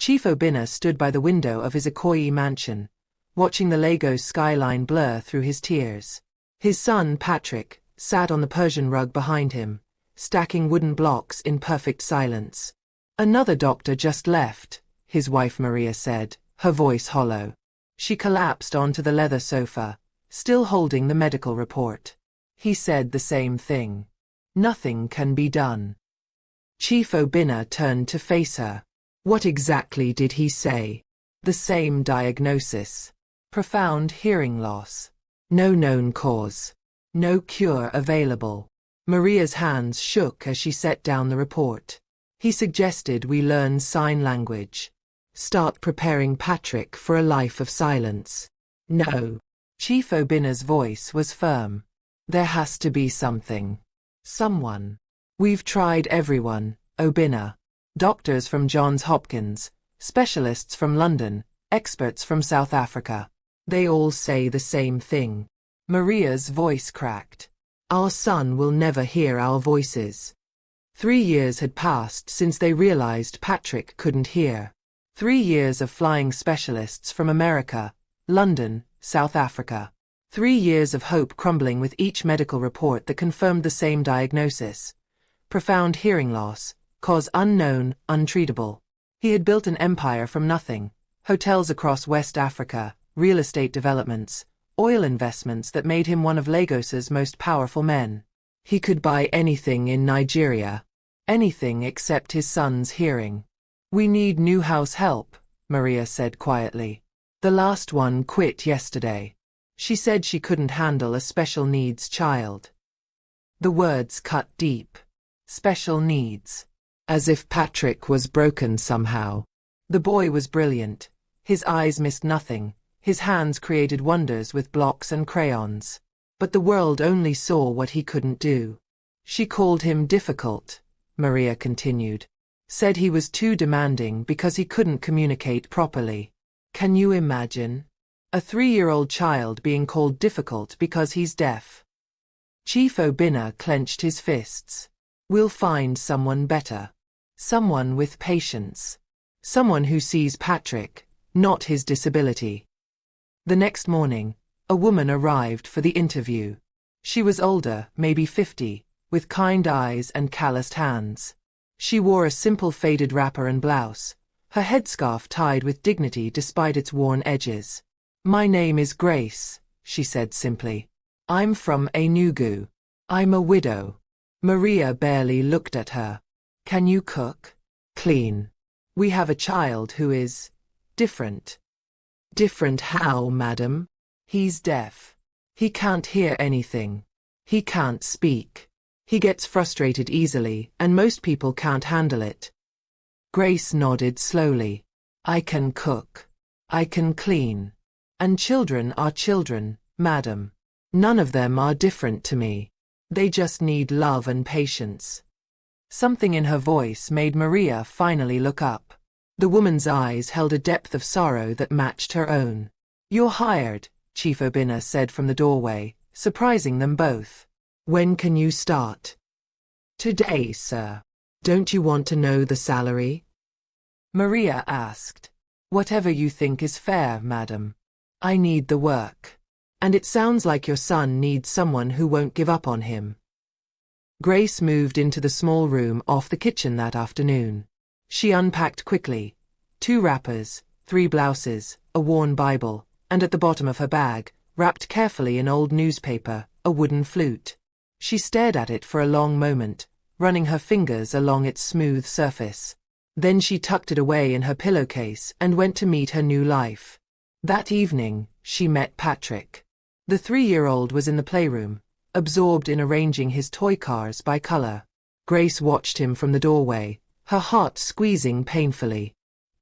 Chief Obinna stood by the window of his Ikoyi mansion, watching the Lagos skyline blur through his tears. His son, Patrick, sat on the Persian rug behind him, stacking wooden blocks in perfect silence. "Another doctor just left," his wife Maria said, her voice hollow. She collapsed onto the leather sofa, still holding the medical report. "He said the same thing. Nothing can be done." Chief Obinna turned to face her. "What exactly did he say?" "The same diagnosis. Profound hearing loss. No known cause. No cure available." Maria's hands shook as she set down the report. "He suggested we learn sign language. Start preparing Patrick for a life of silence." "No." Chief Obinna's voice was firm. "There has to be something. Someone. We've tried everyone, Obinna. Doctors from Johns Hopkins, specialists from London, experts from South Africa. They all say the same thing." Maria's voice cracked. "Our son will never hear our voices." 3 years had passed since they realized Patrick couldn't hear. 3 years of flying specialists from America, London, South Africa. 3 years of hope crumbling with each medical report that confirmed the same diagnosis. Profound hearing loss, cause unknown, untreatable. He had built an empire from nothing. Hotels across West Africa, real estate developments, oil investments that made him one of Lagos's most powerful men. He could buy anything in Nigeria. Anything except his son's hearing. "We need new house help," Maria said quietly. "The last one quit yesterday. She said she couldn't handle a special needs child." The words cut deep. Special needs. As if Patrick was broken somehow. The boy was brilliant. His eyes missed nothing. His hands created wonders with blocks and crayons. But the world only saw what he couldn't do. "She called him difficult," Maria continued. "Said he was too demanding because he couldn't communicate properly." Can you imagine? A 3-year-old child being called difficult because he's deaf. Chief Obinna clenched his fists. "We'll find someone better. Someone with patience. Someone who sees Patrick, not his disability." The next morning, a woman arrived for the interview. She was older, maybe 50, with kind eyes and calloused hands. She wore a simple faded wrapper and blouse, her headscarf tied with dignity despite its worn edges. "My name is Grace," she said simply. "I'm from Enugu. I'm a widow." Maria barely looked at her. "Can you cook? Clean? We have a child who is different." "Different how, madam?" "He's deaf. He can't hear anything. He can't speak. He gets frustrated easily, and most people can't handle it." Grace nodded slowly. "I can cook. I can clean. And children are children, madam. None of them are different to me. They just need love and patience." Something in her voice made Maria finally look up. The woman's eyes held a depth of sorrow that matched her own. "You're hired," Chief Obinna said from the doorway, surprising them both. "When can you start?" "Today, sir." "Don't you want to know the salary?" Maria asked. "Whatever you think is fair, madam. I need the work. And it sounds like your son needs someone who won't give up on him." Grace moved into the small room off the kitchen that afternoon. She unpacked quickly. 2 wrappers, 3 blouses, a worn Bible, and at the bottom of her bag, wrapped carefully in old newspaper, a wooden flute. She stared at it for a long moment, running her fingers along its smooth surface. Then she tucked it away in her pillowcase and went to meet her new life. That evening, she met Patrick. The 3-year-old was in the playroom, absorbed in arranging his toy cars by color. Grace watched him from the doorway, her heart squeezing painfully.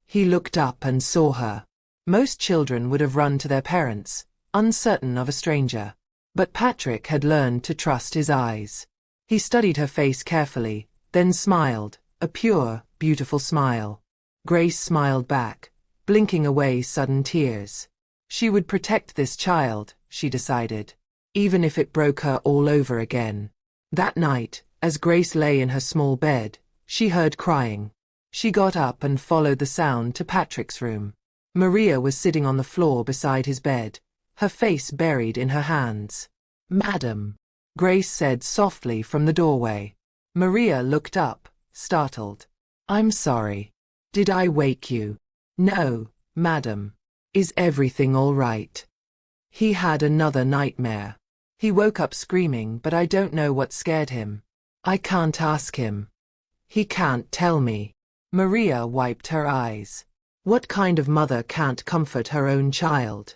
He looked up and saw her. Most children would have run to their parents, uncertain of a stranger. But Patrick had learned to trust his eyes. He studied her face carefully, then smiled, a pure, beautiful smile. Grace smiled back, blinking away sudden tears. She would protect this child, she decided, even if it broke her all over again. That night, as Grace lay in her small bed, she heard crying. She got up and followed the sound to Patrick's room. Maria was sitting on the floor beside his bed, her face buried in her hands. "Madam," Grace said softly from the doorway. Maria looked up, startled. "I'm sorry. Did I wake you?" "No, madam. Is everything all right?" "He had another nightmare. He woke up screaming, but I don't know what scared him. I can't ask him. He can't tell me." Maria wiped her eyes. What kind of mother can't comfort her own child?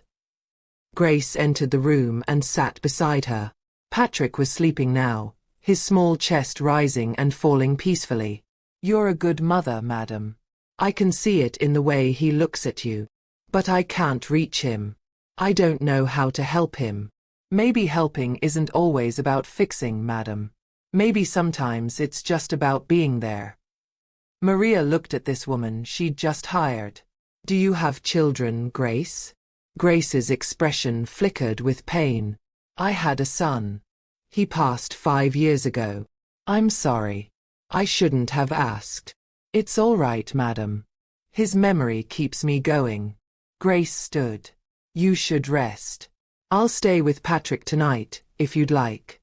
Grace entered the room and sat beside her. Patrick was sleeping now, his small chest rising and falling peacefully. "You're a good mother, madam. I can see it in the way he looks at you. But I can't reach him. I don't know how to help him." "Maybe helping isn't always about fixing, madam. Maybe sometimes it's just about being there." Maria looked at this woman she'd just hired. "Do you have children, Grace?" Grace's expression flickered with pain. "I had a son. He passed 5 years ago. I'm sorry. I shouldn't have asked." "It's all right, madam. His memory keeps me going." Grace stood. "You should rest. I'll stay with Patrick tonight, if you'd like."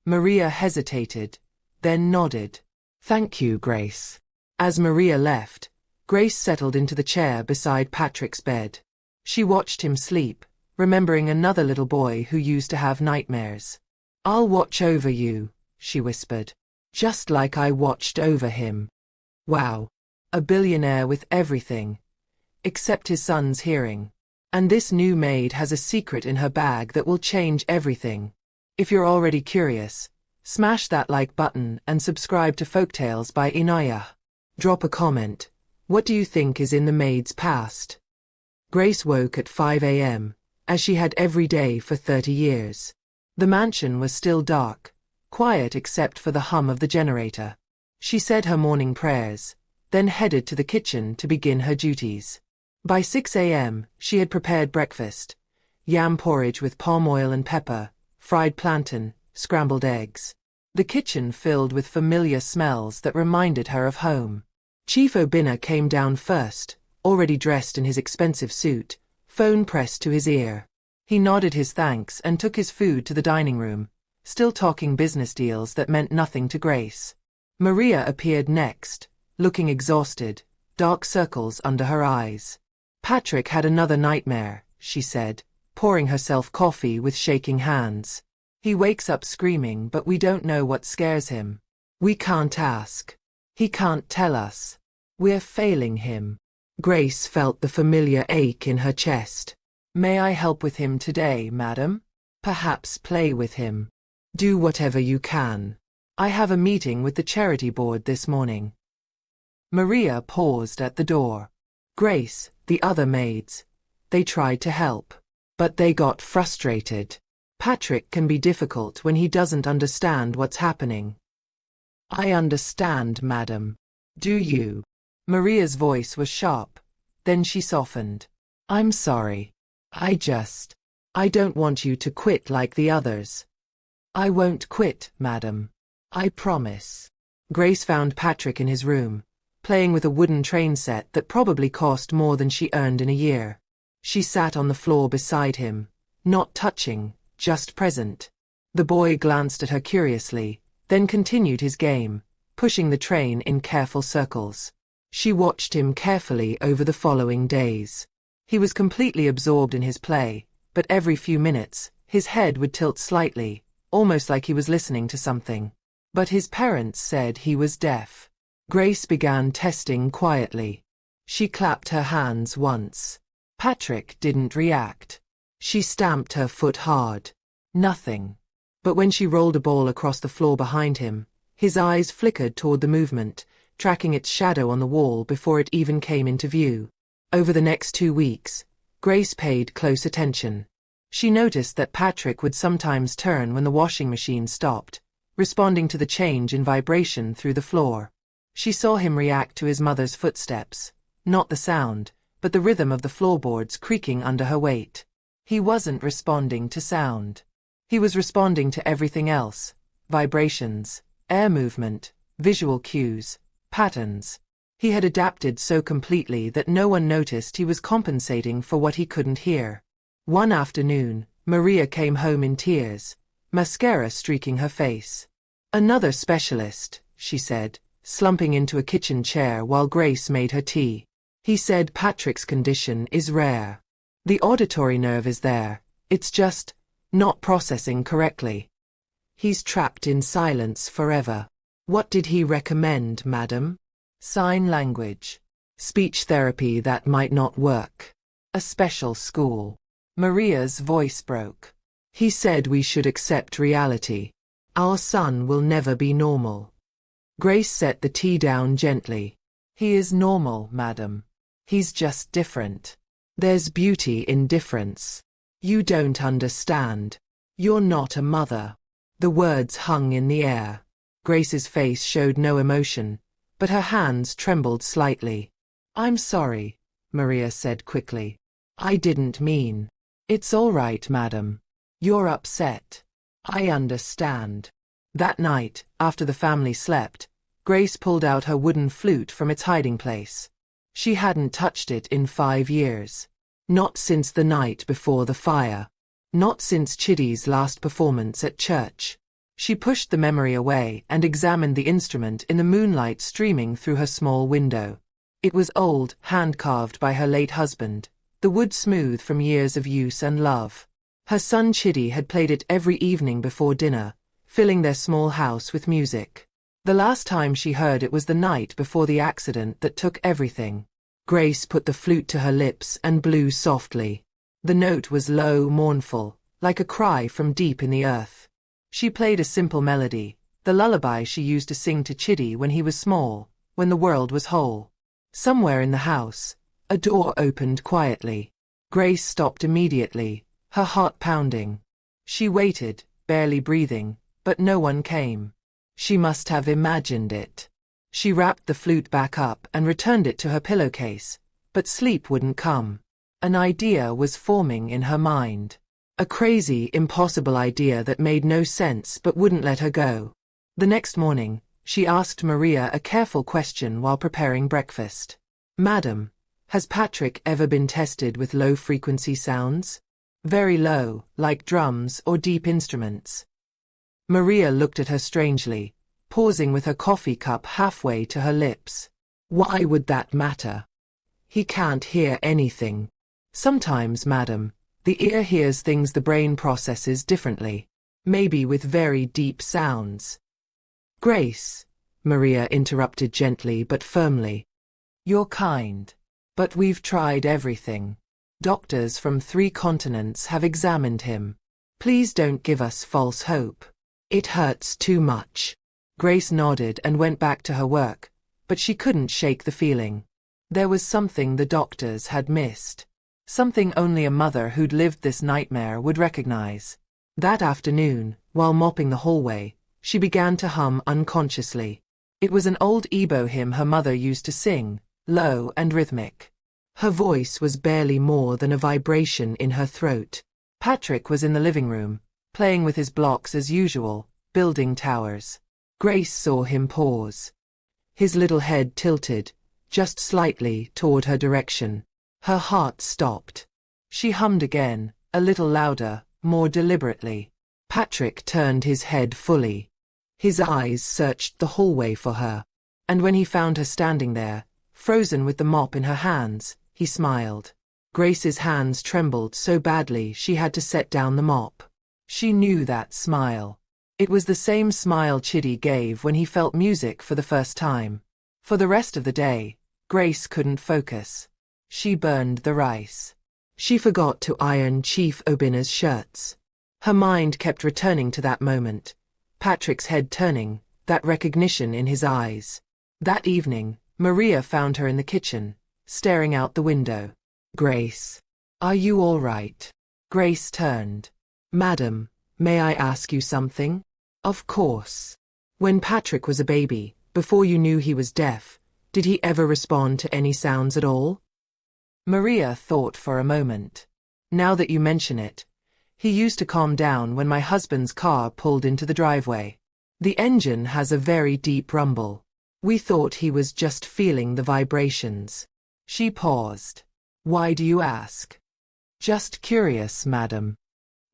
Maria hesitated, then nodded. "Thank you, Grace." As Maria left, Grace settled into the chair beside Patrick's bed. She watched him sleep, remembering another little boy who used to have nightmares. "I'll watch over you," she whispered. "Just like I watched over him." Wow. A billionaire with everything. Except his son's hearing. And this new maid has a secret in her bag that will change everything. If you're already curious, smash that like button and subscribe to Folktales by Inaya. Drop a comment. What do you think is in the maid's past? Grace woke at 5 a.m., as she had every day for 30 years. The mansion was still dark, quiet except for the hum of the generator. She said her morning prayers, then headed to the kitchen to begin her duties. By 6 a.m., she had prepared breakfast: yam porridge with palm oil and pepper, fried plantain, scrambled eggs. The kitchen filled with familiar smells that reminded her of home. Chief Obinna came down first, already dressed in his expensive suit, phone pressed to his ear. He nodded his thanks and took his food to the dining room, still talking business deals that meant nothing to Grace. Maria appeared next, looking exhausted, dark circles under her eyes. "Patrick had another nightmare," she said, pouring herself coffee with shaking hands. "He wakes up screaming, but we don't know what scares him. We can't ask. He can't tell us. We're failing him." Grace felt the familiar ache in her chest. "May I help with him today, madam? Perhaps play with him. Do whatever you can. I have a meeting with the charity board this morning." Maria paused at the door. Grace, the other maids, they tried to help, but they got frustrated. Patrick can be difficult when he doesn't understand what's happening. "I understand, madam. Do you?" Maria's voice was sharp. Then she softened. "I'm sorry. I don't want you to quit like the others." "I won't quit, madam. I promise." Grace found Patrick in his room, playing with a wooden train set that probably cost more than she earned in a year. She sat on the floor beside him, not touching, just present. The boy glanced at her curiously, then continued his game, pushing the train in careful circles. She watched him carefully over the following days. He was completely absorbed in his play, but every few minutes, his head would tilt slightly, almost like he was listening to something. But his parents said he was deaf. Grace began testing quietly. She clapped her hands once. Patrick didn't react. She stamped her foot hard. Nothing. But when she rolled a ball across the floor behind him, his eyes flickered toward the movement, tracking its shadow on the wall before it even came into view. Over the next 2 weeks, Grace paid close attention. She noticed that Patrick would sometimes turn when the washing machine stopped, responding to the change in vibration through the floor. She saw him react to his mother's footsteps, not the sound, but the rhythm of the floorboards creaking under her weight. He wasn't responding to sound. He was responding to everything else: vibrations, air movement, visual cues, patterns. He had adapted so completely that no one noticed he was compensating for what he couldn't hear. One afternoon, Maria came home in tears, mascara streaking her face. "Another specialist," she said, slumping into a kitchen chair while Grace made her tea. "He said Patrick's condition is rare. The auditory nerve is there, it's just not processing correctly. He's trapped in silence forever." "What did he recommend, madam?" "Sign language. Speech therapy that might not work. A special school." Maria's voice broke. "He said we should accept reality. Our son will never be normal." Grace set the tea down gently. "He is normal, madam. He's just different. There's beauty in difference. You don't understand. You're not a mother." The words hung in the air. Grace's face showed no emotion, but her hands trembled slightly. "I'm sorry," Maria said quickly. "I didn't mean." "It's all right, madam. You're upset. I understand." That night, after the family slept, Grace pulled out her wooden flute from its hiding place. She hadn't touched it in 5 years. Not since the night before the fire. Not since Chiddy's last performance at church. She pushed the memory away and examined the instrument in the moonlight streaming through her small window. It was old, hand-carved by her late husband, the wood smooth from years of use and love. Her son Chiddy had played it every evening before dinner, filling their small house with music. The last time she heard it was the night before the accident that took everything. Grace put the flute to her lips and blew softly. The note was low, mournful, like a cry from deep in the earth. She played a simple melody, the lullaby she used to sing to Chiddy when he was small, when the world was whole. Somewhere in the house, a door opened quietly. Grace stopped immediately, her heart pounding. She waited, barely breathing, but no one came. She must have imagined it. She wrapped the flute back up and returned it to her pillowcase, but sleep wouldn't come. An idea was forming in her mind. A crazy, impossible idea that made no sense but wouldn't let her go. The next morning, she asked Maria a careful question while preparing breakfast. "Madam, has Patrick ever been tested with low-frequency sounds? Very low, like drums or deep instruments?" Maria looked at her strangely, pausing with her coffee cup halfway to her lips. "Why would that matter? He can't hear anything." "Sometimes, madam, the ear hears things the brain processes differently, maybe with very deep sounds." "Grace," Maria interrupted gently but firmly. "You're kind. But we've tried everything. Doctors from 3 continents have examined him. Please don't give us false hope. It hurts too much." Grace nodded and went back to her work, but she couldn't shake the feeling. There was something the doctors had missed. Something only a mother who'd lived this nightmare would recognize. That afternoon, while mopping the hallway, she began to hum unconsciously. It was an old Igbo hymn her mother used to sing, low and rhythmic. Her voice was barely more than a vibration in her throat. Patrick was in the living room, playing with his blocks as usual, building towers. Grace saw him pause. His little head tilted, just slightly, toward her direction. Her heart stopped. She hummed again, a little louder, more deliberately. Patrick turned his head fully. His eyes searched the hallway for her. And when he found her standing there, frozen with the mop in her hands, he smiled. Grace's hands trembled so badly she had to set down the mop. She knew that smile. It was the same smile Chiddy gave when he felt music for the first time. For the rest of the day, Grace couldn't focus. She burned the rice. She forgot to iron Chief Obina's shirts. Her mind kept returning to that moment, Patrick's head turning, that recognition in his eyes. That evening, Maria found her in the kitchen, staring out the window. "Grace, are you all right?" Grace turned. "Madam, may I ask you something?" "Of course. When Patrick was a baby, before you knew he was deaf, did he ever respond to any sounds at all?" Maria thought for a moment. "Now that you mention it, he used to calm down when my husband's car pulled into the driveway. The engine has a very deep rumble. We thought he was just feeling the vibrations. She paused. Why do you ask? Just curious, madam.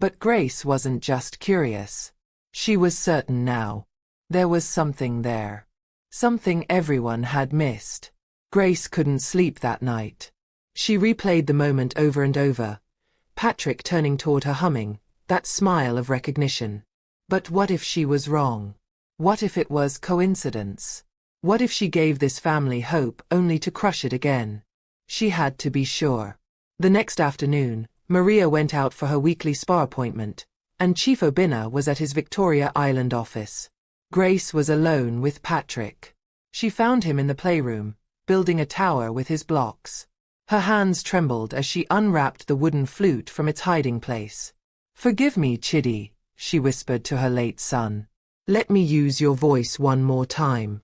But Grace wasn't just curious. She was certain now. There was something there. Something everyone had missed. Grace couldn't sleep that night. She replayed the moment over and over. Patrick turning toward her humming, that smile of recognition. But what if she was wrong? What if it was coincidence? What if she gave this family hope only to crush it again? She had to be sure. The next afternoon, Maria went out for her weekly spa appointment, and Chief Obinna was at his Victoria Island office. Grace was alone with Patrick. She found him in the playroom, building a tower with his blocks. Her hands trembled as she unwrapped the wooden flute from its hiding place. "Forgive me, Chidi," she whispered to her late son. "Let me use your voice one more time."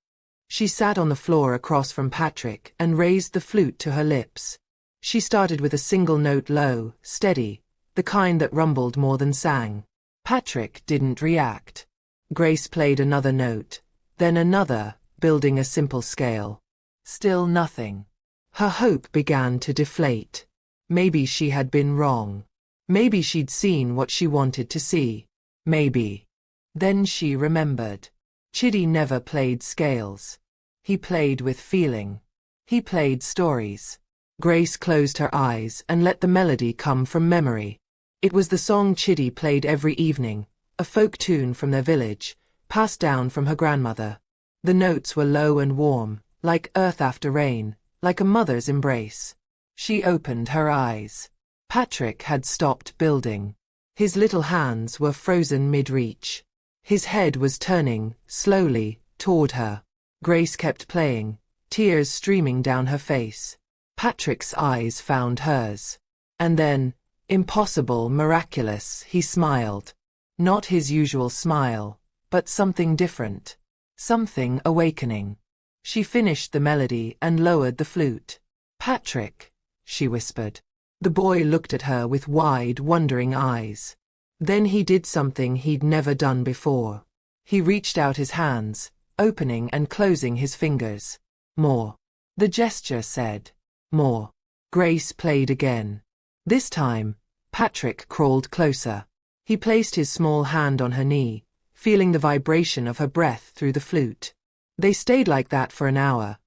She sat on the floor across from Patrick and raised the flute to her lips. She started with a single note, low, steady, the kind that rumbled more than sang. Patrick didn't react. Grace played another note, then another, building a simple scale. Still nothing. Her hope began to deflate. Maybe she had been wrong. Maybe she'd seen what she wanted to see. Maybe. Then she remembered. Chidi never played scales. He played with feeling. He played stories. Grace closed her eyes and let the melody come from memory. It was the song Chidi played every evening, a folk tune from their village, passed down from her grandmother. The notes were low and warm, like earth after rain, like a mother's embrace. She opened her eyes. Patrick had stopped building. His little hands were frozen mid-reach. His head was turning, slowly, toward her. Grace kept playing, tears streaming down her face. Patrick's eyes found hers. And then, impossible, miraculous, he smiled. Not his usual smile, but something different. Something awakening. She finished the melody and lowered the flute. "Patrick," she whispered. The boy looked at her with wide, wondering eyes. Then he did something he'd never done before. He reached out his hands, opening and closing his fingers. "More." The gesture said. "More." Grace played again. This time, Patrick crawled closer. He placed his small hand on her knee, feeling the vibration of her breath through the flute. They stayed like that for an hour.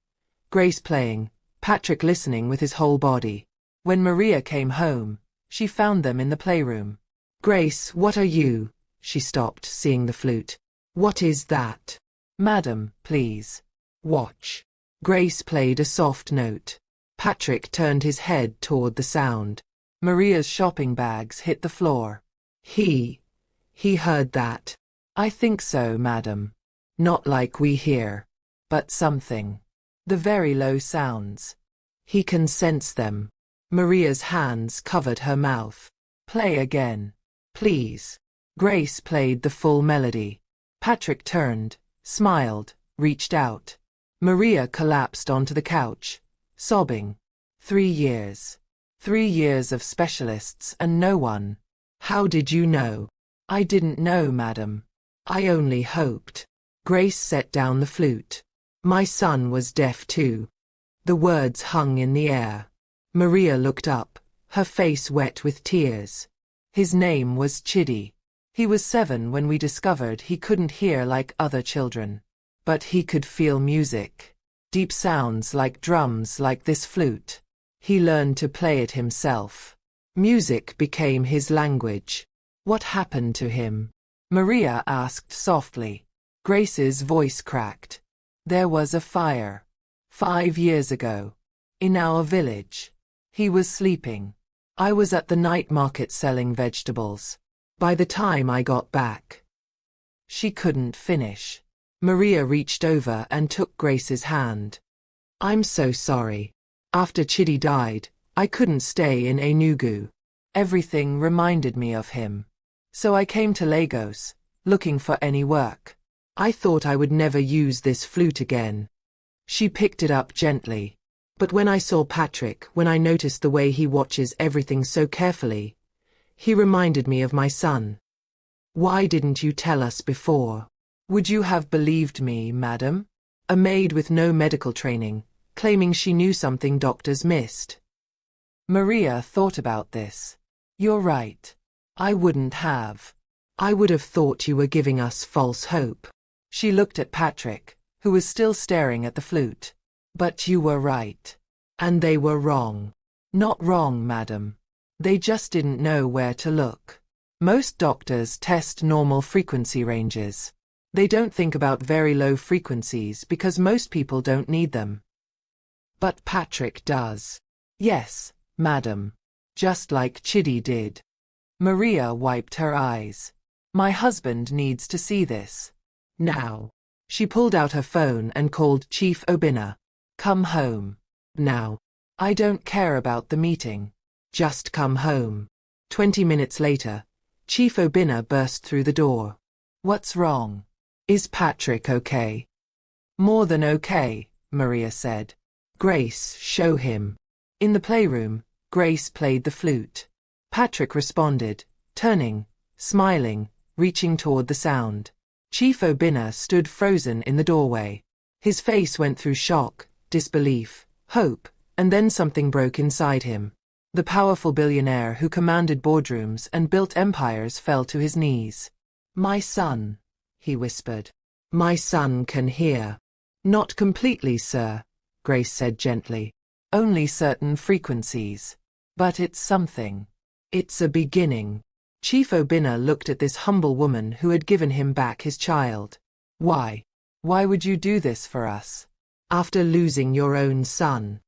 Grace playing, Patrick listening with his whole body. When Maria came home, she found them in the playroom. "Grace, what are you?" She stopped, seeing the flute. "What is that?" "Madam, please. Watch." Grace played a soft note. Patrick turned his head toward the sound. Maria's shopping bags hit the floor. He heard that. "I think so, madam. Not like we hear. But something. The very low sounds. He can sense them." Maria's hands covered her mouth. "Play again. Please." Grace played the full melody. Patrick turned, smiled, reached out. Maria collapsed onto the couch, sobbing. 3 years. 3 years of specialists and no one. "How did you know?" "I didn't know, madam. I only hoped." Grace set down the flute. "My son was deaf too." The words hung in the air. Maria looked up, her face wet with tears. His name was Chidi. He was 7 when we discovered he couldn't hear like other children. But he could feel music. Deep sounds like drums, like this flute. He learned to play it himself. Music became his language. "What happened to him?" Maria asked softly. Grace's voice cracked. "There was a fire. 5 years ago. In our village. He was sleeping. I was at the night market selling vegetables. By the time I got back." She couldn't finish. Maria reached over and took Grace's hand. "I'm so sorry. After Chidi died, I couldn't stay in Enugu. Everything reminded me of him. So I came to Lagos, looking for any work. I thought I would never use this flute again." She picked it up gently. "But when I saw Patrick, when I noticed the way he watches everything so carefully, he reminded me of my son. Why didn't you tell us before? Would you have believed me, madam?" A maid with no medical training, claiming she knew something doctors missed. Maria thought about this. You're right. I wouldn't have. I would have thought you were giving us false hope. She looked at Patrick, who was still staring at the flute. But you were right. And they were wrong. Not wrong, madam. They just didn't know where to look. Most doctors test normal frequency ranges. They don't think about very low frequencies because most people don't need them. But Patrick does. Yes, madam. Just like Chidi did. Maria wiped her eyes. My husband needs to see this. Now. She pulled out her phone and called Chief Obinna. Come home. Now. I don't care about the meeting. Just come home. 20 minutes later, Chief Obinna burst through the door. What's wrong? Is Patrick okay? More than okay, Maria said. Grace, show him. In the playroom, Grace played the flute. Patrick responded, turning, smiling, reaching toward the sound. Chief Obinna stood frozen in the doorway. His face went through shock, disbelief, hope, and then something broke inside him. The powerful billionaire who commanded boardrooms and built empires fell to his knees. My son, he whispered. My son can hear. Not completely, sir, Grace said gently. Only certain frequencies. But it's something. It's a beginning. Chief Obinna looked at this humble woman who had given him back his child. Why? Why would you do this for us? After losing your own son?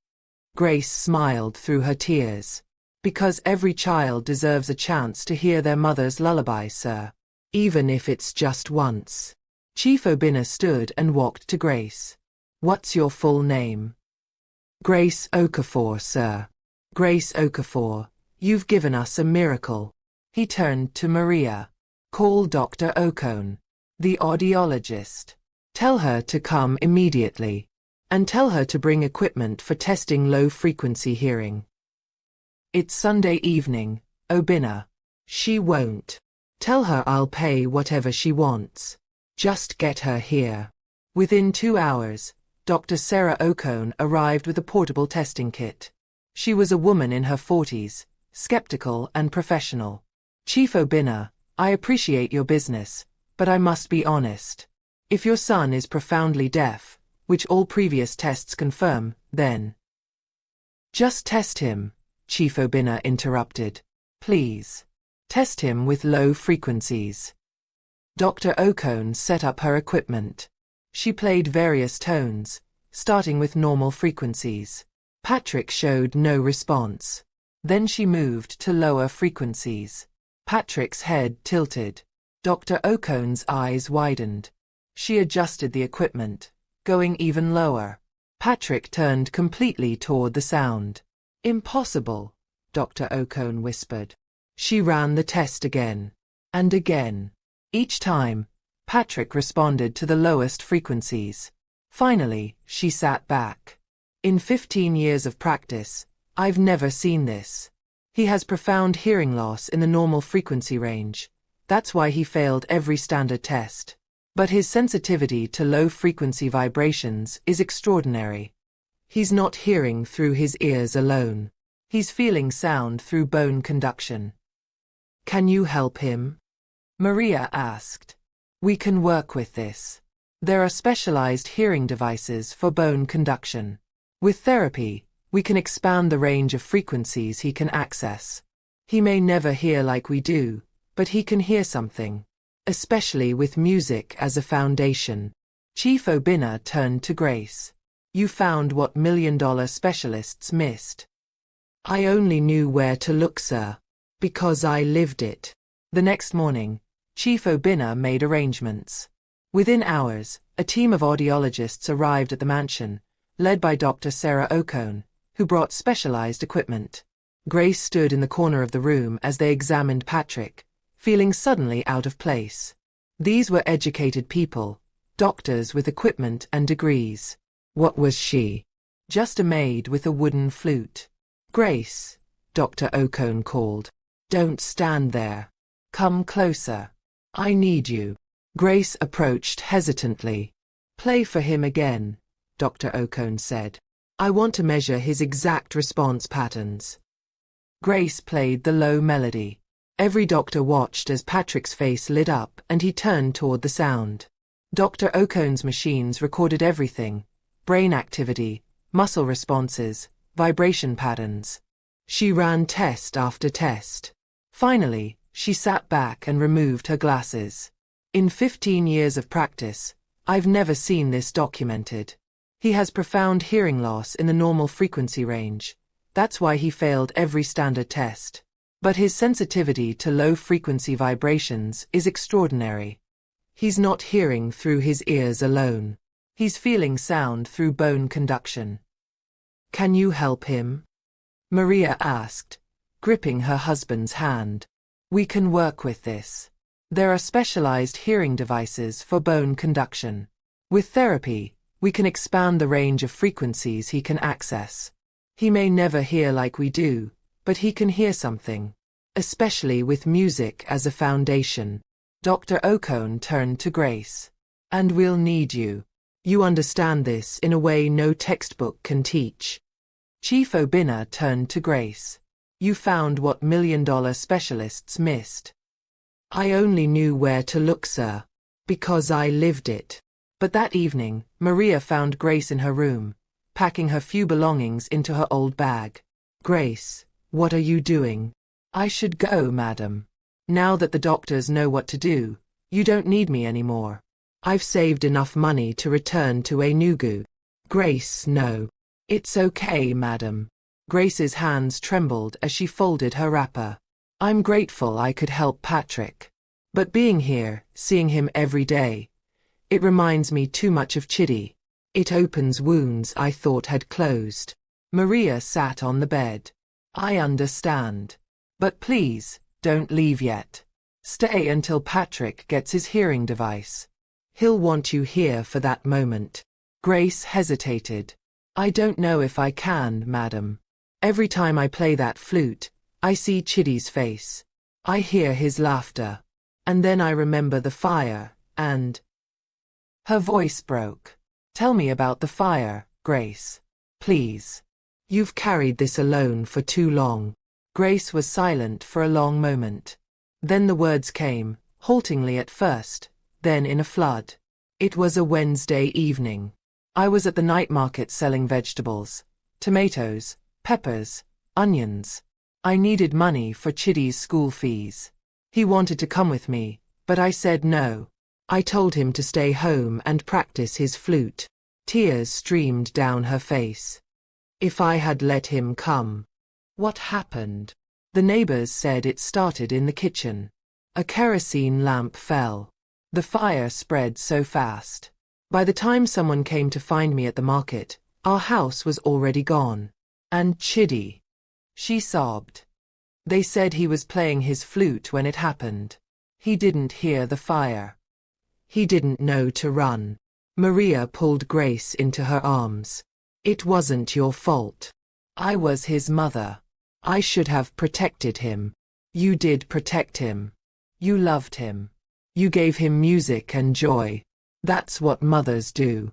Grace smiled through her tears. Because every child deserves a chance to hear their mother's lullaby, sir. Even if it's just once. Chief Obinna stood and walked to Grace. What's your full name? Grace Okafor, sir. Grace Okafor, you've given us a miracle. He turned to Maria. Call Dr. Okon, the audiologist. Tell her to come immediately. And tell her to bring equipment for testing low-frequency hearing. It's Sunday evening, Obinna. She won't. Tell her I'll pay whatever she wants. Just get her here. Within 2 hours, Dr. Sarah Okon arrived with a portable testing kit. She was a woman in her 40s, skeptical and professional. Chief Obinna, I appreciate your business, but I must be honest. If your son is profoundly deaf, which all previous tests confirm, then... Just test him, Chief Obinna interrupted. Please. Test him with low frequencies. Dr. Okon set up her equipment. She played various tones, starting with normal frequencies. Patrick showed no response. Then she moved to lower frequencies. Patrick's head tilted. Dr. Okon's eyes widened. She adjusted the equipment, going even lower. Patrick turned completely toward the sound. Impossible, Dr. Okon whispered. She ran the test again. And again. Each time, Patrick responded to the lowest frequencies. Finally, she sat back. In 15 years of practice, I've never seen this. He has profound hearing loss in the normal frequency range. That's why he failed every standard test. But his sensitivity to low-frequency vibrations is extraordinary. He's not hearing through his ears alone. He's feeling sound through bone conduction. Can you help him? Maria asked. We can work with this. There are specialized hearing devices for bone conduction. With therapy, we can expand the range of frequencies he can access. He may never hear like we do, but he can hear something. Especially with music as a foundation. Chief Obinna turned to Grace. You found what million-dollar specialists missed. I only knew where to look, sir. Because I lived it. The next morning, Chief Obinna made arrangements. Within hours, a team of audiologists arrived at the mansion, led by Dr. Sarah Okon, who brought specialized equipment. Grace stood in the corner of the room as they examined Patrick, feeling suddenly out of place. These were educated people, doctors with equipment and degrees. What was she? Just a maid with a wooden flute. Grace, Dr. Okon called. Don't stand there. Come closer. I need you. Grace approached hesitantly. Play for him again, Dr. Ocone said. I want to measure his exact response patterns. Grace played the low melody. Every doctor watched as Patrick's face lit up and he turned toward the sound. Dr. Ocone's machines recorded everything: brain activity, muscle responses, vibration patterns. She ran test after test. Finally, she sat back and removed her glasses. In 15 years of practice, I've never seen this documented. He has profound hearing loss in the normal frequency range. That's why he failed every standard test. But his sensitivity to low-frequency vibrations is extraordinary. He's not hearing through his ears alone. He's feeling sound through bone conduction. Can you help him? Maria asked, gripping her husband's hand. We can work with this. There are specialized hearing devices for bone conduction. With therapy, we can expand the range of frequencies he can access. He may never hear like we do, but he can hear something, especially with music as a foundation. Dr. Ocone turned to Grace. And we'll need you. You understand this in a way no textbook can teach. Chief Obinna turned to Grace. You found what million-dollar specialists missed. I only knew where to look, sir, because I lived it. But that evening, Maria found Grace in her room, packing her few belongings into her old bag. Grace, what are you doing? I should go, madam. Now that the doctors know what to do, you don't need me anymore. I've saved enough money to return to Enugu. Grace, no. It's okay, madam. Grace's hands trembled as she folded her wrapper. I'm grateful I could help Patrick. But being here, seeing him every day, it reminds me too much of Chidi. It opens wounds I thought had closed. Maria sat on the bed. I understand. But please, don't leave yet. Stay until Patrick gets his hearing device. He'll want you here for that moment. Grace hesitated. I don't know if I can, madam. Every time I play that flute, I see Chidi's face. I hear his laughter. And then I remember the fire, and... Her voice broke. Tell me about the fire, Grace. Please. You've carried this alone for too long. Grace was silent for a long moment. Then the words came, haltingly at first, then in a flood. It was a Wednesday evening. I was at the night market selling vegetables, tomatoes, peppers, onions. I needed money for Chidi's school fees. He wanted to come with me, but I said no. I told him to stay home and practice his flute. Tears streamed down her face. If I had let him come. What happened? The neighbors said it started in the kitchen. A kerosene lamp fell. The fire spread so fast. By the time someone came to find me at the market, our house was already gone. And Chidi. She sobbed. They said he was playing his flute when it happened. He didn't hear the fire. He didn't know to run. Maria pulled Grace into her arms. It wasn't your fault. I was his mother. I should have protected him. You did protect him. You loved him. You gave him music and joy. That's what mothers do.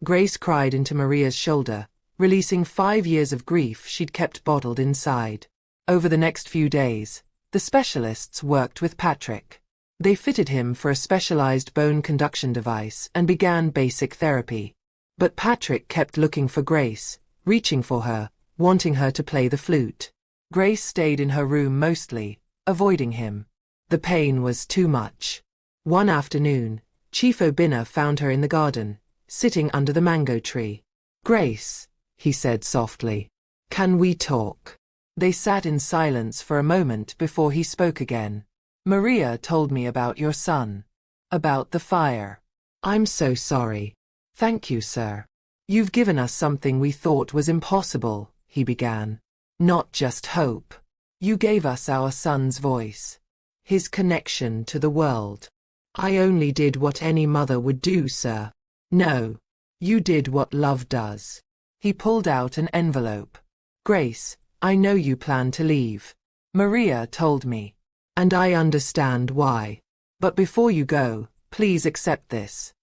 Grace cried into Maria's shoulder, releasing 5 years of grief she'd kept bottled inside. Over the next few days, the specialists worked with Patrick. They fitted him for a specialized bone conduction device and began basic therapy. But Patrick kept looking for Grace, reaching for her, wanting her to play the flute. Grace stayed in her room mostly, avoiding him. The pain was too much. One afternoon, Chief Obinna found her in the garden, sitting under the mango tree. Grace, he said softly, can we talk? They sat in silence for a moment before he spoke again. Maria told me about your son. About the fire. I'm so sorry. Thank you, sir. You've given us something we thought was impossible, he began. Not just hope. You gave us our son's voice. His connection to the world. I only did what any mother would do, sir. No. You did what love does. He pulled out an envelope. Grace, I know you plan to leave. Maria told me. And I understand why. But before you go, please accept this.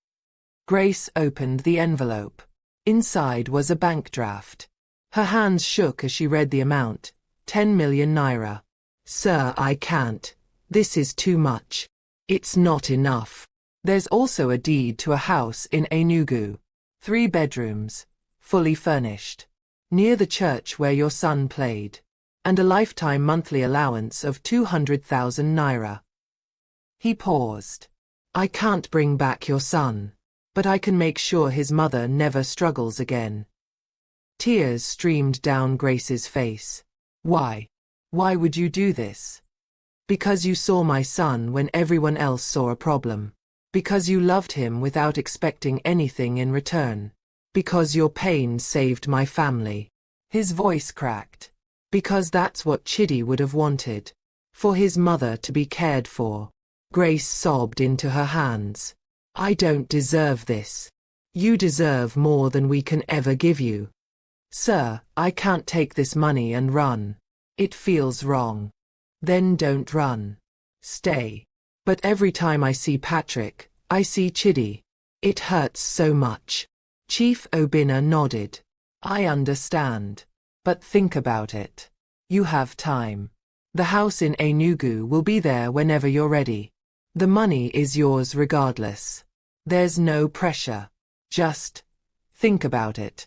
Grace opened the envelope. Inside was a bank draft. Her hands shook as she read the amount. 10 million naira. Sir, I can't. This is too much. It's not enough. There's also a deed to a house in Enugu. 3 bedrooms, fully furnished, near the church where your son played, and a lifetime monthly allowance of 200,000 naira. He paused. I can't bring back your son, but I can make sure his mother never struggles again. Tears streamed down Grace's face. Why? Why would you do this? Because you saw my son when everyone else saw a problem. Because you loved him without expecting anything in return. Because your pain saved my family. His voice cracked. Because that's what Chidi would have wanted. For his mother to be cared for. Grace sobbed into her hands. I don't deserve this. You deserve more than we can ever give you. Sir, I can't take this money and run. It feels wrong. Then don't run. Stay. But every time I see Patrick, I see Chidi. It hurts so much. Chief Obinna nodded. I understand. But think about it. You have time. The house in Enugu will be there whenever you're ready. The money is yours regardless. There's no pressure. Just think about it.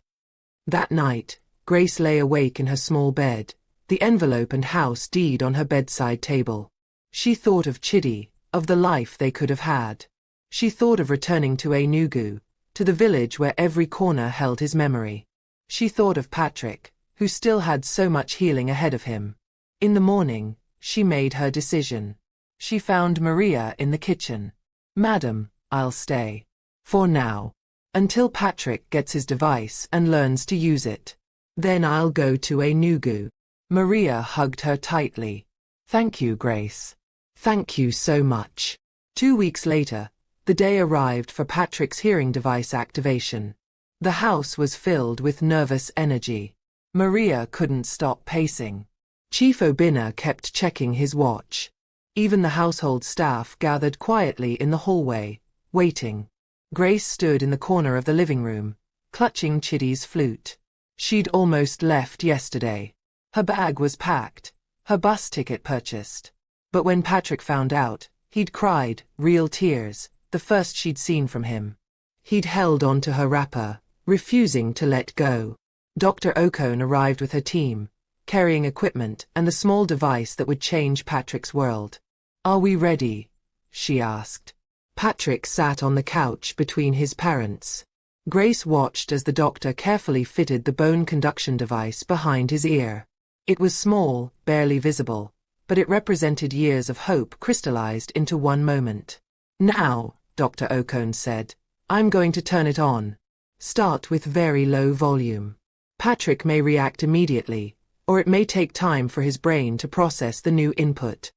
That night, Grace lay awake in her small bed, the envelope and house deed on her bedside table. She thought of Chidi, of the life they could have had. She thought of returning to Enugu, to the village where every corner held his memory. She thought of Patrick, who still had so much healing ahead of him. In the morning, she made her decision. She found Maria in the kitchen. Madam, I'll stay. For now. Until Patrick gets his device and learns to use it. Then I'll go to Enugu. Maria hugged her tightly. Thank you, Grace. Thank you so much. 2 weeks later, the day arrived for Patrick's hearing device activation. The house was filled with nervous energy. Maria couldn't stop pacing. Chief Obinna kept checking his watch. Even the household staff gathered quietly in the hallway, waiting. Grace stood in the corner of the living room, clutching Chidi's flute. She'd almost left yesterday. Her bag was packed, her bus ticket purchased. But when Patrick found out, he'd cried, real tears, the first she'd seen from him. He'd held on to her wrapper, refusing to let go. Dr. Okon arrived with her team, carrying equipment and the small device that would change Patrick's world. Are we ready? She asked. Patrick sat on the couch between his parents. Grace watched as the doctor carefully fitted the bone conduction device behind his ear. It was small, barely visible, but it represented years of hope crystallized into one moment. Now, Dr. Okon said, I'm going to turn it on. Start with very low volume. Patrick may react immediately, or it may take time for his brain to process the new input.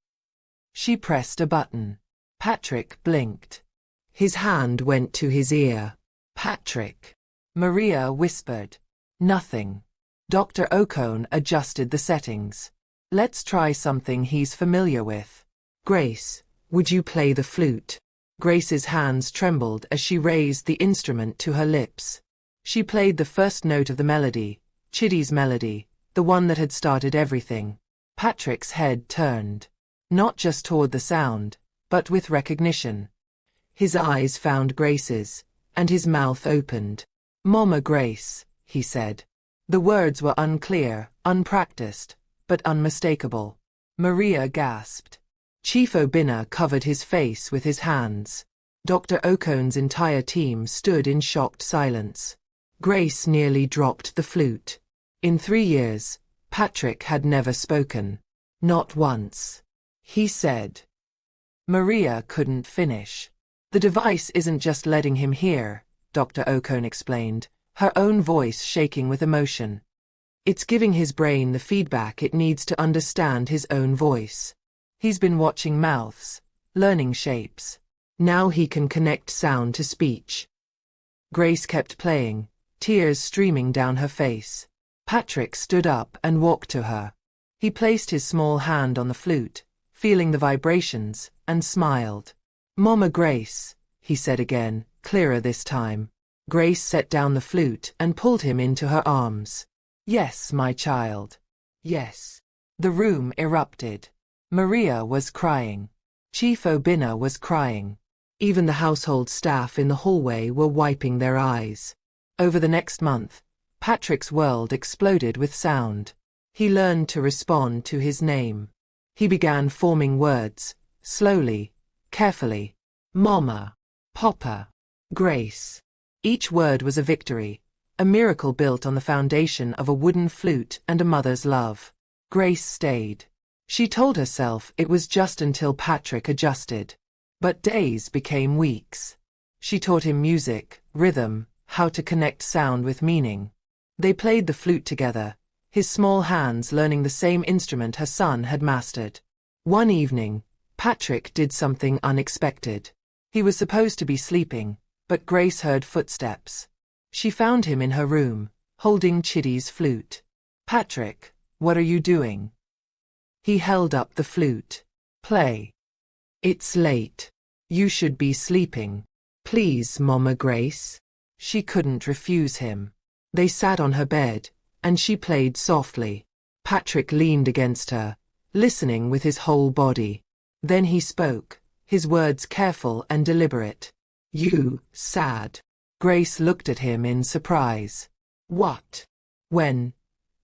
She pressed a button. Patrick blinked. His hand went to his ear. Patrick. Maria whispered. Nothing. Dr. Okon adjusted the settings. Let's try something he's familiar with. Grace, would you play the flute? Grace's hands trembled as she raised the instrument to her lips. She played the first note of the melody, Chidi's melody, the one that had started everything. Patrick's head turned. Not just toward the sound, but with recognition. His eyes found Grace's, and his mouth opened. Mama Grace, he said. The words were unclear, unpracticed, but unmistakable. Maria gasped. Chief Obinna covered his face with his hands. Dr. Okon's entire team stood in shocked silence. Grace nearly dropped the flute. In 3 years, Patrick had never spoken. Not once. He said. Maria couldn't finish. The device isn't just letting him hear, Dr. Okon explained, her own voice shaking with emotion. It's giving his brain the feedback it needs to understand his own voice. He's been watching mouths, learning shapes. Now he can connect sound to speech. Grace kept playing, tears streaming down her face. Patrick stood up and walked to her. He placed his small hand on the flute, feeling the vibrations, and smiled. Mama Grace, he said again, clearer this time. Grace set down the flute and pulled him into her arms. Yes, my child. Yes. The room erupted. Maria was crying. Chief Obinna was crying. Even the household staff in the hallway were wiping their eyes. Over the next month, Patrick's world exploded with sound. He learned to respond to his name. He began forming words, slowly, carefully. Mama, Papa, Grace. Each word was a victory, a miracle built on the foundation of a wooden flute and a mother's love. Grace stayed. She told herself it was just until Patrick adjusted. But days became weeks. She taught him music, rhythm, how to connect sound with meaning. They played the flute together, his small hands learning the same instrument her son had mastered. One evening, Patrick did something unexpected. He was supposed to be sleeping, but Grace heard footsteps. She found him in her room, holding Chitty's flute. Patrick, what are you doing? He held up the flute. Play. It's late. You should be sleeping. Please, Mama Grace. She couldn't refuse him. They sat on her bed, and she played softly. Patrick leaned against her, listening with his whole body. Then he spoke, his words careful and deliberate. You, sad. Grace looked at him in surprise. What? When?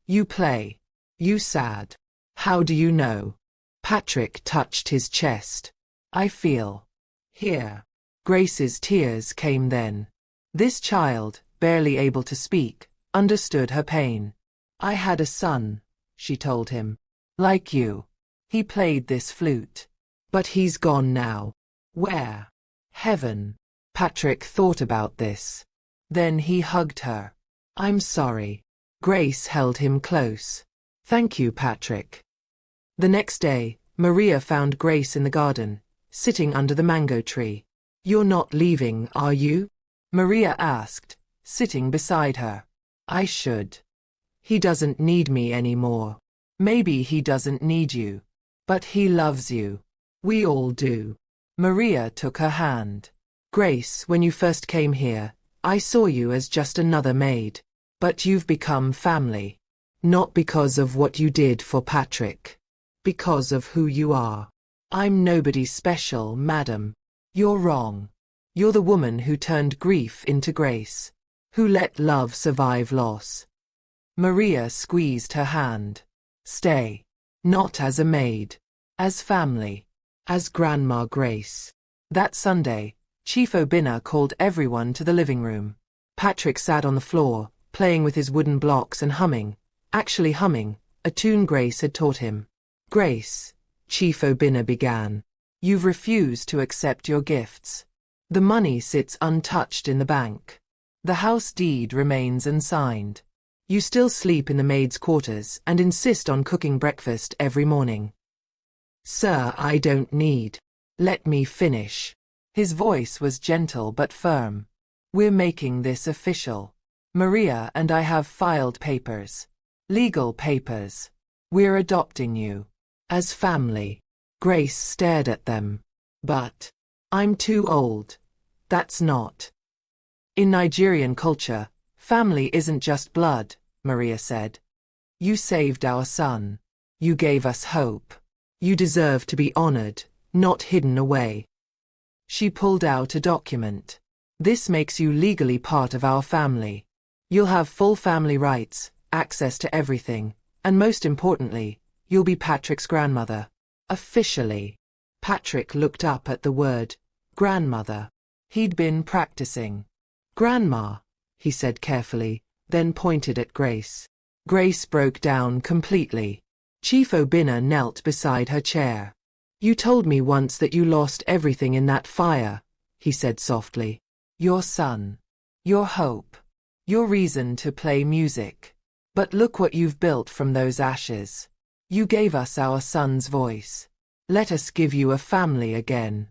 You play. You sad. How do you know? Patrick touched his chest. I feel. Here. Grace's tears came then. This child, barely able to speak, understood her pain. I had a son, she told him. Like you. He played this flute. But he's gone now. Where? Heaven. Patrick thought about this. Then he hugged her. I'm sorry. Grace held him close. Thank you, Patrick. The next day, Maria found Grace in the garden, sitting under the mango tree. You're not leaving, are you? Maria asked, sitting beside her. I should. He doesn't need me anymore. Maybe he doesn't need you. But he loves you. We all do. Maria took her hand. Grace, when you first came here, I saw you as just another maid. But you've become family. Not because of what you did for Patrick. Because of who you are. I'm nobody special, madam. You're wrong. You're the woman who turned grief into grace. Who let love survive loss. Maria squeezed her hand. Stay. Not as a maid. As family. As Grandma Grace. That Sunday, Chief Obinna called everyone to the living room. Patrick sat on the floor, playing with his wooden blocks and humming, a tune Grace had taught him. Grace, Chief Obinna began. You've refused to accept your gifts. The money sits untouched in the bank. The house deed remains unsigned. You still sleep in the maid's quarters and insist on cooking breakfast every morning. Sir, I don't need. Let me finish. His voice was gentle but firm. We're making this official. Maria and I have filed papers. Legal papers. We're adopting you. As family. Grace stared at them. But I'm too old. That's not. In Nigerian culture, family isn't just blood, Maria said. You saved our son. You gave us hope. You deserve to be honored, not hidden away. She pulled out a document. This makes you legally part of our family. You'll have full family rights, access to everything, and most importantly, you'll be Patrick's grandmother. Officially. Patrick looked up at the word, grandmother. He'd been practicing. Grandma, he said carefully, then pointed at Grace. Grace broke down completely. Chief Obinna knelt beside her chair. You told me once that you lost everything in that fire, he said softly. Your son. Your hope. Your reason to play music. But look what you've built from those ashes. You gave us our son's voice. Let us give you a family again.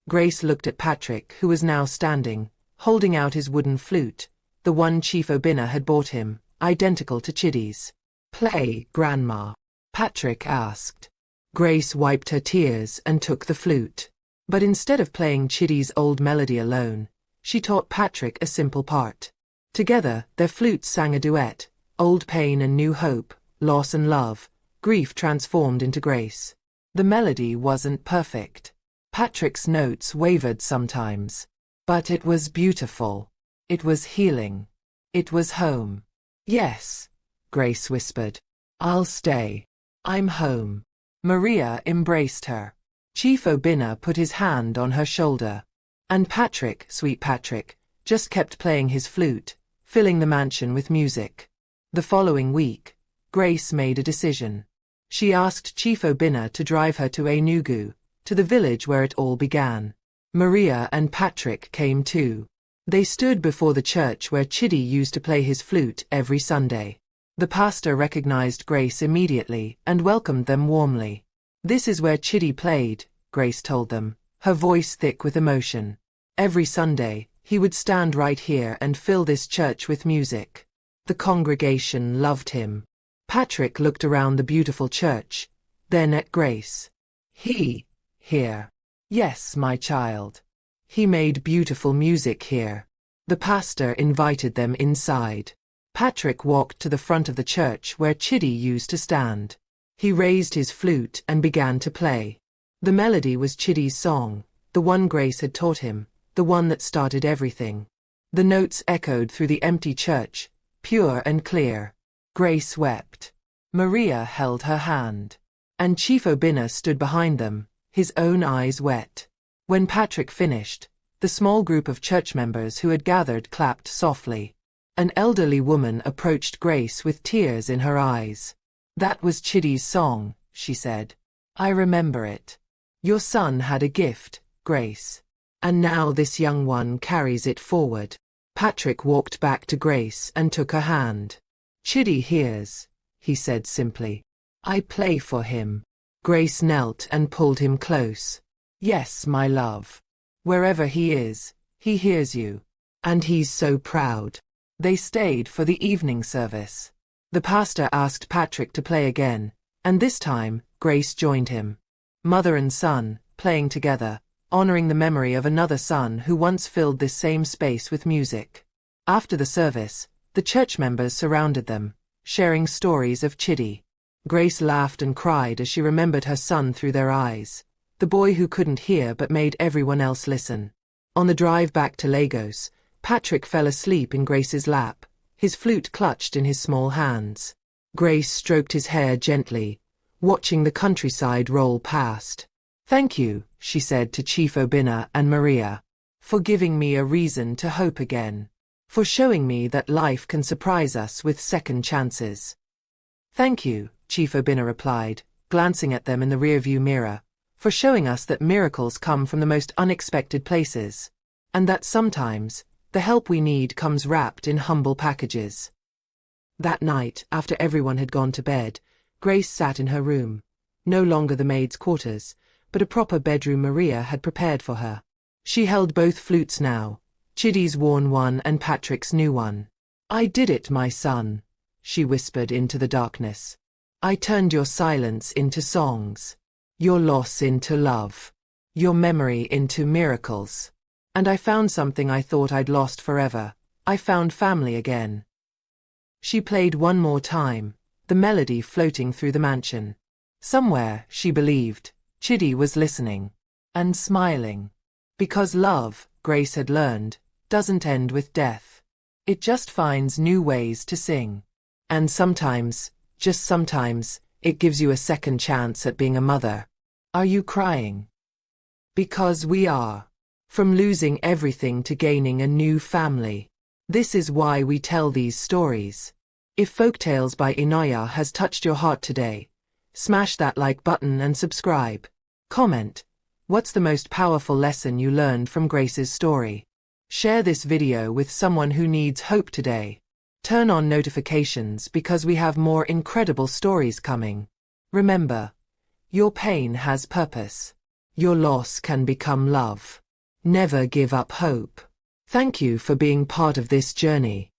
Grace looked at Patrick, who was now standing, holding out his wooden flute, the one Chief Obinna had bought him, identical to Chitty's. Play, Grandma, Patrick asked. Grace wiped her tears and took the flute. But instead of playing Chitty's old melody alone, She taught Patrick a simple part. Together, their flutes sang a duet, old pain and new hope, loss and love, grief transformed into grace. The melody wasn't perfect. Patrick's notes wavered sometimes. But it was beautiful. It was healing. It was home. Yes, Grace whispered. I'll stay. I'm home. Maria embraced her. Chief Obinna put his hand on her shoulder. And Patrick, sweet Patrick, just kept playing his flute, filling the mansion with music. The following week, Grace made a decision. She asked Chief Obinna to drive her to Enugu, to the village where it all began. Maria and Patrick came too. They stood before the church where Chidi used to play his flute every Sunday. The pastor recognized Grace immediately and welcomed them warmly. This is where Chidi played, Grace told them, her voice thick with emotion. Every Sunday, he would stand right here and fill this church with music. The congregation loved him. Patrick looked around the beautiful church, then at Grace. Here. Yes, my child. He made beautiful music here. The pastor invited them inside. Patrick walked to the front of the church where Chidi used to stand. He raised his flute and began to play. The melody was Chidi's song, the one Grace had taught him, the one that started everything. The notes echoed through the empty church, pure and clear. Grace wept. Maria held her hand. And Chief Obinna stood behind them, his own eyes wet. When Patrick finished, the small group of church members who had gathered clapped softly. An elderly woman approached Grace with tears in her eyes. That was Chidi's song, she said. I remember it. Your son had a gift, Grace. And now this young one carries it forward. Patrick walked back to Grace and took her hand. Chidi hears, he said simply. I play for him. Grace knelt and pulled him close. Yes, my love. Wherever he is, he hears you. And he's so proud. They stayed for the evening service. The pastor asked Patrick to play again, and this time, Grace joined him. Mother and son, playing together, honoring the memory of another son who once filled this same space with music. After the service, the church members surrounded them, sharing stories of Chidi. Grace laughed and cried as she remembered her son through their eyes, the boy who couldn't hear but made everyone else listen. On the drive back to Lagos, Patrick fell asleep in Grace's lap, his flute clutched in his small hands. Grace stroked his hair gently, watching the countryside roll past. Thank you, she said to Chief Obinna and Maria, for giving me a reason to hope again, for showing me that life can surprise us with second chances. Thank you, Chief Obinna replied, glancing at them in the rearview mirror, for showing us that miracles come from the most unexpected places, and that sometimes, the help we need comes wrapped in humble packages. That night, after everyone had gone to bed, Grace sat in her room, no longer the maid's quarters, but a proper bedroom Maria had prepared for her. She held both flutes now, Chidi's worn one and Patrick's new one. I did it, my son, she whispered into the darkness. I turned your silence into songs, your loss into love, your memory into miracles. And I found something I thought I'd lost forever. I found family again. She played one more time, the melody floating through the mansion. Somewhere, she believed, Chidi was listening and smiling. Because love, Grace had learned, doesn't end with death. It just finds new ways to sing. And sometimes, just sometimes, it gives you a second chance at being a mother. Are you crying? Because we are. From losing everything to gaining a new family. This is why we tell these stories. If Folktales by Inaya has touched your heart today, smash that like button and subscribe. Comment. What's the most powerful lesson you learned from Grace's story? Share this video with someone who needs hope today. Turn on notifications because we have more incredible stories coming. Remember, your pain has purpose. Your loss can become love. Never give up hope. Thank you for being part of this journey.